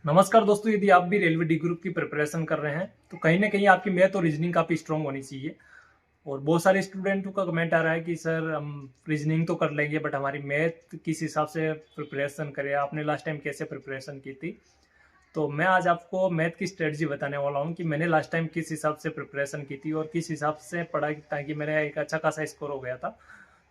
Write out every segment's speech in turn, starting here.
नमस्कार दोस्तों, यदि आप भी रेलवे डी ग्रुप की प्रिपरेशन कर रहे हैं तो कहीं ना कहीं आपकी मैथ और रीजनिंग काफ़ी स्ट्रांग होनी चाहिए। और बहुत सारे स्टूडेंटों का कमेंट आ रहा है कि सर हम रीजनिंग तो कर लेंगे बट हमारी मैथ किस हिसाब से प्रिपरेशन करें, आपने लास्ट टाइम कैसे प्रिपरेशन की थी। तो मैं आज आपको मैथ की स्ट्रेटजी बताने वाला हूँ कि मैंने लास्ट टाइम किस हिसाब से प्रिपरेशन की थी और किस हिसाब से पढ़ा ताकि मेरा एक अच्छा खासा स्कोर हो गया था।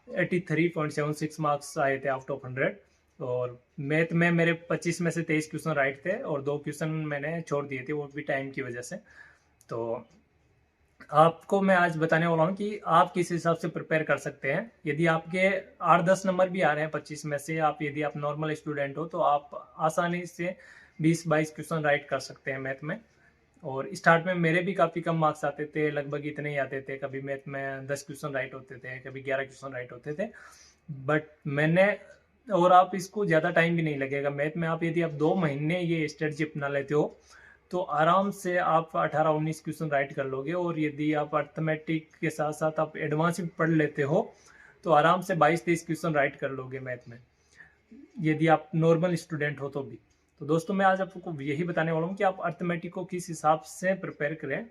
83.76 मार्क्स आए थे आउट ऑफ 100। और मैथ में मेरे 25 में से 23 क्वेश्चन राइट थे और 2 क्वेश्चन मैंने छोड़ दिए थे, वो भी टाइम की वजह से। तो आपको मैं आज बताने वाला हूँ कि आप किस हिसाब से प्रिपेयर कर सकते हैं। यदि आपके 8-10 नंबर भी आ रहे हैं 25 में से, आप यदि आप नॉर्मल स्टूडेंट हो तो आप आसानी से 20-22 क्वेश्चन राइट कर सकते हैं मैथ में। और स्टार्ट में मेरे भी काफ़ी कम मार्क्स आते थे, लगभग इतने ही आते थे। कभी मैथ में 10 क्वेश्चन राइट होते थे, कभी 11 क्वेश्चन राइट होते थे। बट मैंने और आप इसको ज़्यादा टाइम भी नहीं लगेगा मैथ में। आप यदि आप 2 महीने ये स्ट्रेटजी अपना लेते हो तो आराम से आप 18-19 क्वेश्चन राइट कर लोगे। और यदि आप अर्थमेटिक के साथ साथ आप एडवांस भी पढ़ लेते हो तो आराम से 22-23 क्वेश्चन राइट कर लोगे मैथ में, यदि आप नॉर्मल स्टूडेंट हो तो भी। तो दोस्तों, मैं आज आपको यही बताने वाला हूँ कि आप अर्थमेटिक को किस हिसाब से प्रिपेयर करें।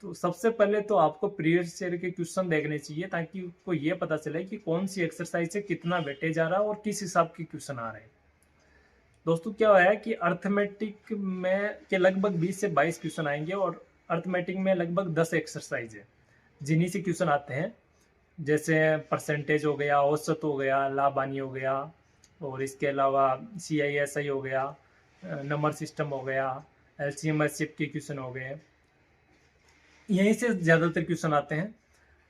तो सबसे पहले तो आपको प्रीवियस ईयर के क्वेश्चन देखने चाहिए ताकि आपको ये पता चले कि कौन सी एक्सरसाइज से कितना वेटेज आ रहा है और किस हिसाब के क्वेश्चन आ रहे हैं। दोस्तों, क्या है कि अर्थमेटिक में के लगभग 20 से 22 क्वेश्चन आएंगे और अर्थमेटिक में लगभग 10 एक्सरसाइज है जिन्हीं से क्वेश्चन आते हैं। जैसे परसेंटेज हो गया, औसत हो गया, लाभ हानि हो गया, और इसके अलावा CISI हो गया, नंबर सिस्टम हो गया, LCM HCF के क्वेश्चन हो गए। यहीं से ज़्यादातर क्वेश्चन आते हैं।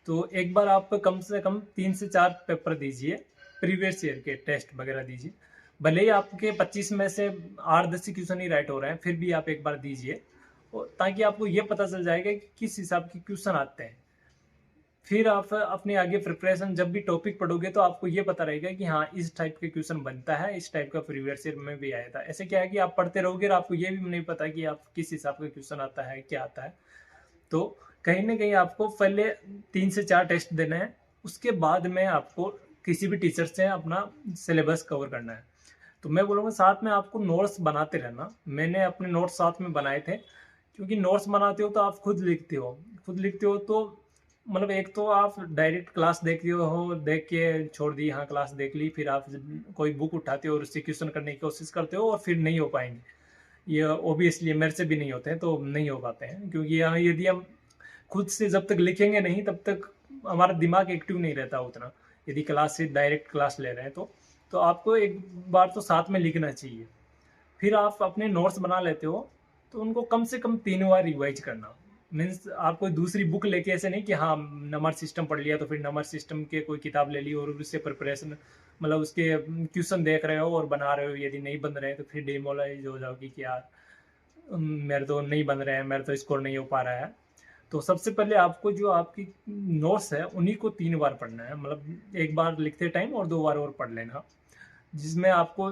तो एक बार आप कम से कम 3 से 4 पेपर दीजिए, प्रीवियस ईयर के टेस्ट वगैरह दीजिए। भले ही आपके 25 में से 8-10 क्वेश्चन ही राइट हो रहे हैं, फिर भी आप एक बार दीजिए और ताकि आपको ये पता चल जाएगा कि किस हिसाब के क्वेश्चन आते हैं। फिर आप अपने आगे प्रिपरेशन जब भी टॉपिक पढ़ोगे तो आपको ये पता रहेगा कि हाँ, इस टाइप के क्वेश्चन बनता है, इस टाइप का प्रीवियस ईयर में भी आया था। ऐसे क्या है कि आप पढ़ते रहोगे और आपको ये भी नहीं पता कि आप किस हिसाब का क्वेश्चन आता है, क्या आता है। तो कहीं ना कहीं आपको पहले 3 से 4 टेस्ट देने हैं, उसके बाद में आपको किसी भी टीचर से अपना सिलेबस कवर करना है। तो मैं बोलूँगा साथ में आपको नोट्स बनाते रहना। मैंने अपने नोट्स साथ में बनाए थे, क्योंकि नोट्स बनाते हो तो आप खुद लिखते हो तो मतलब एक तो आप डायरेक्ट क्लास देखते हो, देख के छोड़ दी, हाँ क्लास देख ली, फिर आप कोई बुक उठाते हो और उससे क्वेश्चन करने की कोशिश करते हो और फिर नहीं हो पाएंगे। ये ओबियसली मेरे से भी नहीं होते हैं, तो नहीं हो पाते हैं, क्योंकि यहाँ यदि हम खुद से जब तक लिखेंगे नहीं तब तक हमारा दिमाग एक्टिव नहीं रहता उतना। यदि क्लास से डायरेक्ट क्लास ले रहे हैं तो आपको एक बार तो साथ में लिखना चाहिए। फिर आप अपने नोट्स बना लेते हो तो उनको कम से कम 3 बार रिवाइज करना। मीन्स आप कोई दूसरी बुक लेके ऐसे नहीं कि हाँ नंबर सिस्टम पढ़ लिया तो फिर नंबर सिस्टम के कोई किताब ले ली और उससे प्रिपरेशन, मतलब उसके क्वेश्चन देख रहे हो और बना रहे हो। यदि नहीं बन रहे हैं तो फिर डिमोरलाइज हो जाओगी कि यार मेरे तो नहीं बन रहे हैं, मेरे तो स्कोर नहीं हो पा रहा है। तो सबसे पहले आपको जो आपकी नोट्स है उन्हीं को 3 बार पढ़ना है, मतलब एक बार लिखते टाइम और 2 बार और पढ़ लेना, जिसमें आपको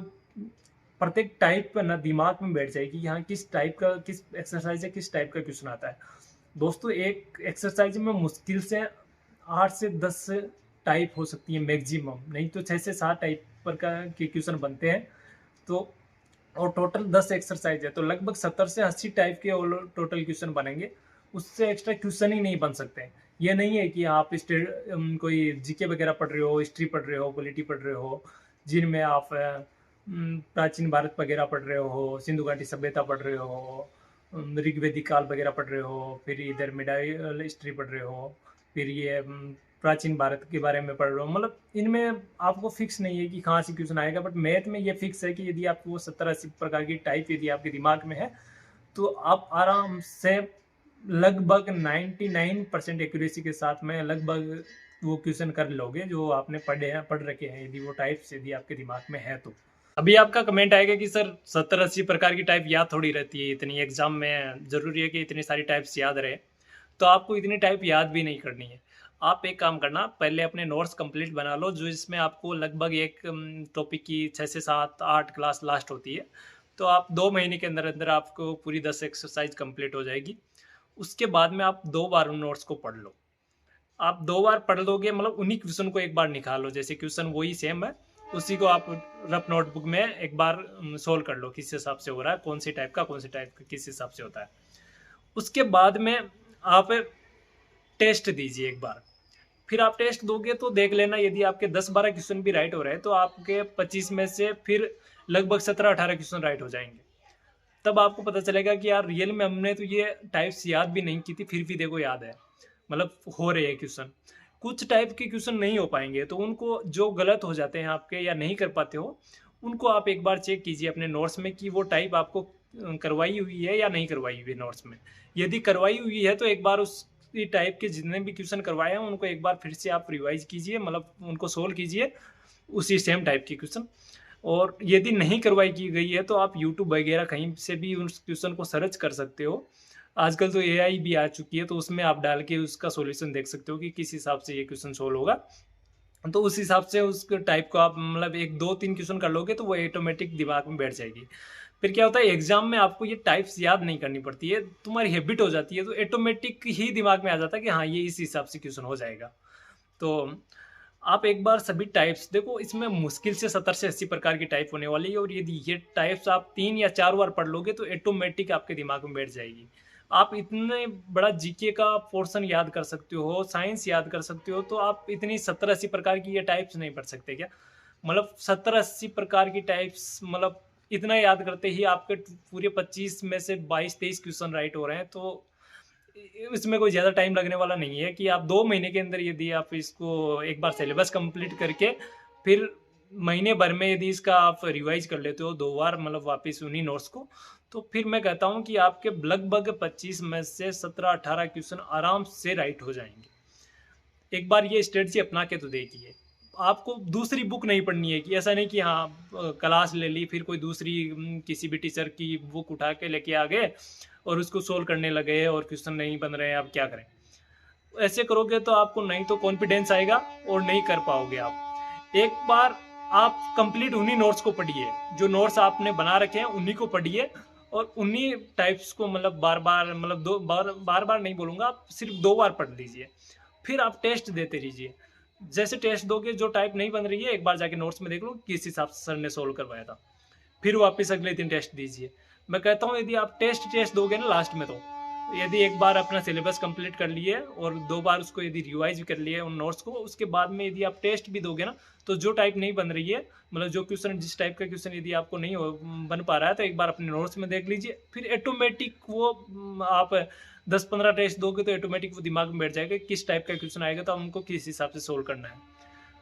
प्रत्येक टाइप पर ना दिमाग में बैठ जाएगी कि हाँ किस टाइप का, किस एक्सरसाइज है, किस टाइप का क्वेश्चन आता है। दोस्तों, एक एक्सरसाइज में मुश्किल से 8 से 10 टाइप हो सकती है मैक्सिमम, नहीं तो 6 से 7 टाइप पर का के क्वेश्चन बनते हैं। तो और टोटल 10 एक्सरसाइज है तो लगभग 70 से 80 टाइप के टोटल क्वेश्चन बनेंगे। उससे एक्स्ट्रा क्वेश्चन ही नहीं बन सकते। ये नहीं है कि आप कोई जीके वगैरह पढ़ रहे हो, हिस्ट्री पढ़ रहे हो, पॉलिटी पढ़ रहे हो, जिनमें आप प्राचीन भारत वगैरह पढ़ रहे हो, सिंधु घाटी सभ्यता पढ़ रहे हो, ऋग्वेदिक काल वगैरह पढ़ रहे हो, फिर इधर मिडाइवल हिस्ट्री पढ़ रहे हो, फिर ये प्राचीन भारत के बारे में पढ़ रहे हो। मतलब इनमें आपको फिक्स नहीं है कि कहाँ से क्वेश्चन आएगा, बट मैथ में ये फिक्स है कि यदि आपको वो 70-80 प्रकार की टाइप यदि आपके दिमाग में है तो आप आराम से लगभग 99% एक्यूरेसी के साथ में लगभग वो क्वेश्चन कर लोगे जो आपने पढ़ रखे हैं, यदि वो टाइप्स यदि आपके दिमाग में है तो। अभी आपका कमेंट आएगा कि सर 70-80 प्रकार की टाइप याद थोड़ी रहती है, इतनी एग्जाम में जरूरी है कि इतनी सारी टाइप्स याद रहे। तो आपको इतनी टाइप याद भी नहीं करनी है। आप एक काम करना, पहले अपने नोट्स कंप्लीट बना लो, जो इसमें आपको लगभग एक टॉपिक की 6 से 7-8 क्लास लास्ट होती है। तो आप 2 महीने के अंदर अंदर आपको पूरी 10 एक्सरसाइज कंप्लीट हो जाएगी। उसके बाद में आप 2 बार उन नोट्स को पढ़ लो। आप 2 बार पढ़ लोगे, मतलब उन्हीं क्वेश्चन को एक बार निकालो, जैसे क्वेश्चन वही सेम है उसी को आप रफ नोटबुक में एक बार सोल्व कर लो किस हिसाब से हो रहा है, कौन सी टाइप का किस हिसाब से होता है। उसके बाद में आप टेस्ट दीजिए एक बार। फिर आप टेस्ट दोगे तो देख लेना, यदि आपके 10-12 क्वेश्चन भी राइट हो रहे हैं तो आपके 25 में से फिर लगभग 17-18 क्वेश्चन राइट हो जाएंगे। तब आपको पता चलेगा कि यार रियल में हमने तो ये टाइप्स याद भी नहीं की थी, फिर भी देखो याद है, मतलब हो रहे हैं क्वेश्चन। कुछ टाइप के क्वेश्चन नहीं हो पाएंगे तो उनको, जो गलत हो जाते हैं आपके या नहीं कर पाते हो, उनको आप एक बार चेक कीजिए अपने नोट्स में कि वो टाइप आपको करवाई हुई है या नहीं करवाई हुई है नोट्स में। यदि करवाई हुई है तो एक बार उस टाइप के जितने भी क्वेश्चन करवाए हैं उनको एक बार फिर से आप रिवाइज कीजिए, मतलब उनको सोल्व कीजिए उसी सेम टाइप के क्वेश्चन। और यदि नहीं करवाई की गई है तो आप यूट्यूब वगैरह कहीं से भी उस क्वेश्चन को सर्च कर सकते हो। आजकल तो एआई भी आ चुकी है, तो उसमें आप डाल के उसका सॉल्यूशन देख सकते हो कि किस हिसाब से ये क्वेश्चन सोल्व होगा। तो उस हिसाब से उस टाइप को आप मतलब 1-2-3 क्वेश्चन कर लोगे तो वो ऑटोमेटिक दिमाग में बैठ जाएगी। फिर क्या होता है, एग्जाम में आपको ये टाइप्स याद नहीं करनी पड़ती है, तुम्हारी हैबिट हो जाती है, तो ऑटोमेटिक ही दिमाग में आ जाता है कि हाँ ये इस हिसाब से क्वेश्चन हो जाएगा। तो आप एक बार सभी टाइप्स देखो, इसमें मुश्किल से 70 से 80 प्रकार की टाइप होने वाली है, और यदि ये टाइप्स आप 3 या 4 बार पढ़ लोगे तो ऑटोमेटिक आपके दिमाग में बैठ जाएगी। आप इतने बड़ा जीके का पोर्शन याद कर सकते हो, साइंस याद कर सकते हो, तो आप इतनी 70-80 प्रकार की ये टाइप्स नहीं पढ़ सकते क्या? मतलब 70-80 प्रकार की टाइप्स, मतलब इतना याद करते ही आपके पूरे 25 में से 22-23 क्वेश्चन राइट हो रहे हैं, तो इसमें कोई ज़्यादा टाइम लगने वाला नहीं है कि आप 2 महीने के अंदर यदि आप इसको एक बार सिलेबस कंप्लीट करके फिर महीने भर में यदि इसका आप रिवाइज कर लेते हो 2 बार, मतलब वापस उन्हीं नोट्स को, तो फिर मैं कहता हूँ कि आपके लगभग 25 में से 17-18 क्वेश्चन आराम से राइट हो जाएंगे। एक बार ये स्ट्रेटजी अपना के तो देखिए। आपको दूसरी बुक नहीं पढ़नी है, कि ऐसा नहीं कि हाँ क्लास ले ली फिर कोई दूसरी किसी भी टीचर की बुक उठा के लेके आ गए और उसको सोल्व करने लगे और क्वेश्चन नहीं बन रहे हैं, आप क्या करें? ऐसे करोगे तो आपको नहीं तो कॉन्फिडेंस आएगा और नहीं कर पाओगे आप। एक बार आप कंप्लीट उन्हीं नोट्स को पढ़िए, जो नोट्स आपने बना रखे हैं उन्हीं को पढ़िए, और उन्हीं टाइप्स को मतलब बार बार, मतलब बार बार नहीं बोलूँगा, आप सिर्फ 2 बार पढ़ लीजिए। फिर आप टेस्ट देते रहिए। जैसे टेस्ट दोगे, जो टाइप नहीं बन रही है एक बार जाके नोट्स में देख लो किस हिसाब से सर ने सोल्व करवाया था, फिर वापस अगले दिन टेस्ट दीजिए। मैं कहता हूँ यदि आप टेस्ट दोगे ना लास्ट में, तो यदि एक बार अपना सिलेबस कंप्लीट कर लिए और 2 बार उसको यदि रिवाइज कर लिए उन नोट्स को, उसके बाद में यदि आप टेस्ट भी दोगे ना, तो जो टाइप नहीं बन रही है, मतलब जो क्वेश्चन, जिस टाइप का क्वेश्चन यदि आपको नहीं बन पा रहा है, तो एक बार अपने नोट्स में देख लीजिए, फिर ऑटोमेटिक वो आप 10-15 टेस्ट दोगे तो ऑटोमेटिक वो दिमाग में बैठ जाएगा किस टाइप का क्वेश्चन आएगा तो हमको किस हिसाब से सोल्व करना है।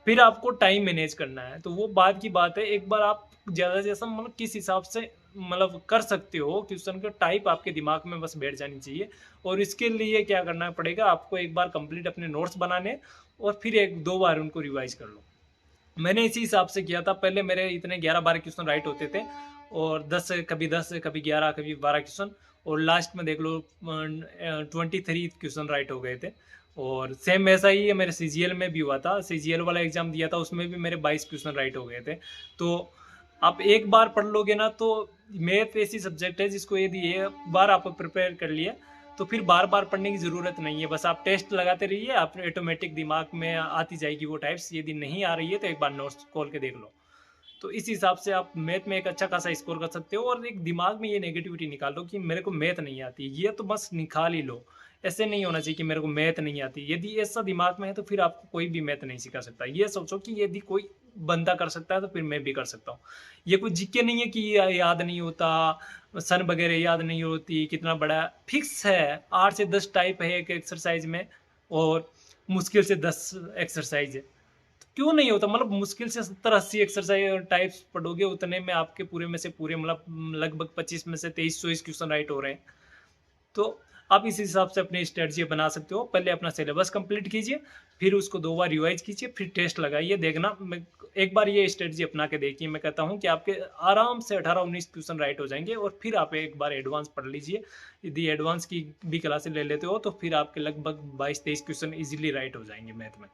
फिर आपको टाइम मैनेज करना है, तो वो बाद की बात है। एक बार आप ज़्यादा से ज़्यादा मतलब किस हिसाब से मतलब कर सकते हो, क्वेश्चन का टाइप आपके दिमाग में बस बैठ जानी चाहिए। और इसके लिए क्या करना पड़ेगा आपको, एक बार कंप्लीट अपने नोट्स बनाने और फिर 1-2 बार उनको रिवाइज कर लो। मैंने इसी हिसाब से किया था। पहले मेरे इतने 11-12 क्वेश्चन राइट होते थे, और 10 कभी 11 कभी 12 क्वेश्चन, और लास्ट में देख लो 23 क्वेश्चन राइट हो गए थे। और सेम ऐसा ही है मेरे सीजीएल में भी हुआ था। सीजीएल वाला एग्जाम दिया था, उसमें भी मेरे 22 क्वेश्चन राइट हो गए थे। तो आप एक बार पढ़ लोगे ना, तो मैथ ऐसी सब्जेक्ट है जिसको यदि एक बार आप प्रिपेयर कर लिए तो फिर बार बार पढ़ने की ज़रूरत नहीं है। बस आप टेस्ट लगाते रहिए, आप ऑटोमेटिक दिमाग में आती जाएगी वो टाइप्स। यदि नहीं आ रही है तो एक बार नोट्स खोल के देख लो। तो इस हिसाब से आप मैथ में एक अच्छा खासा स्कोर कर सकते हो। और एक दिमाग में ये नेगेटिविटी निकाल दो कि मेरे को मैथ नहीं आती, ये तो बस निकाल ही लो। ऐसे नहीं होना चाहिए कि मेरे को मैथ नहीं आती। यदि ऐसा दिमाग में है तो फिर आपको कोई भी मैथ नहीं सिखा सकता। ये सोचो कि यदि कोई बंदा कर सकता है तो फिर मैं भी कर सकता हूँ। ये कोई जीके नहीं है कि याद नहीं होता, सन वगैरह याद नहीं होती, कितना बड़ा फिक्स है। 8 से 10 टाइप है एक एक्सरसाइज में, और मुश्किल से 10 एक्सरसाइज है। क्यों नहीं होता? मतलब मुश्किल से 70-80 एक्सरसाइज टाइप्स पढ़ोगे, उतने में आपके पूरे में से पूरे मतलब लगभग 25 में से 23-24 क्वेश्चन राइट हो रहे हैं। तो आप इस हिसाब से अपनी स्ट्रेटजी बना सकते हो। पहले अपना सिलेबस कंप्लीट कीजिए, फिर उसको 2 बार रिवाइज कीजिए, फिर टेस्ट लगाइए। देखना, एक बार ये स्ट्रेटजी अपना के देखिए, मैं कहता हूँ कि आपके आराम से 18-19 क्वेश्चन राइट हो जाएंगे। और फिर आप एक बार एडवांस पढ़ लीजिए। यदि एडवांस की भी क्लासेस ले लेते हो तो फिर आपके लगभग 22-23 क्वेश्चन ईजिली राइट हो जाएंगे मैथ में।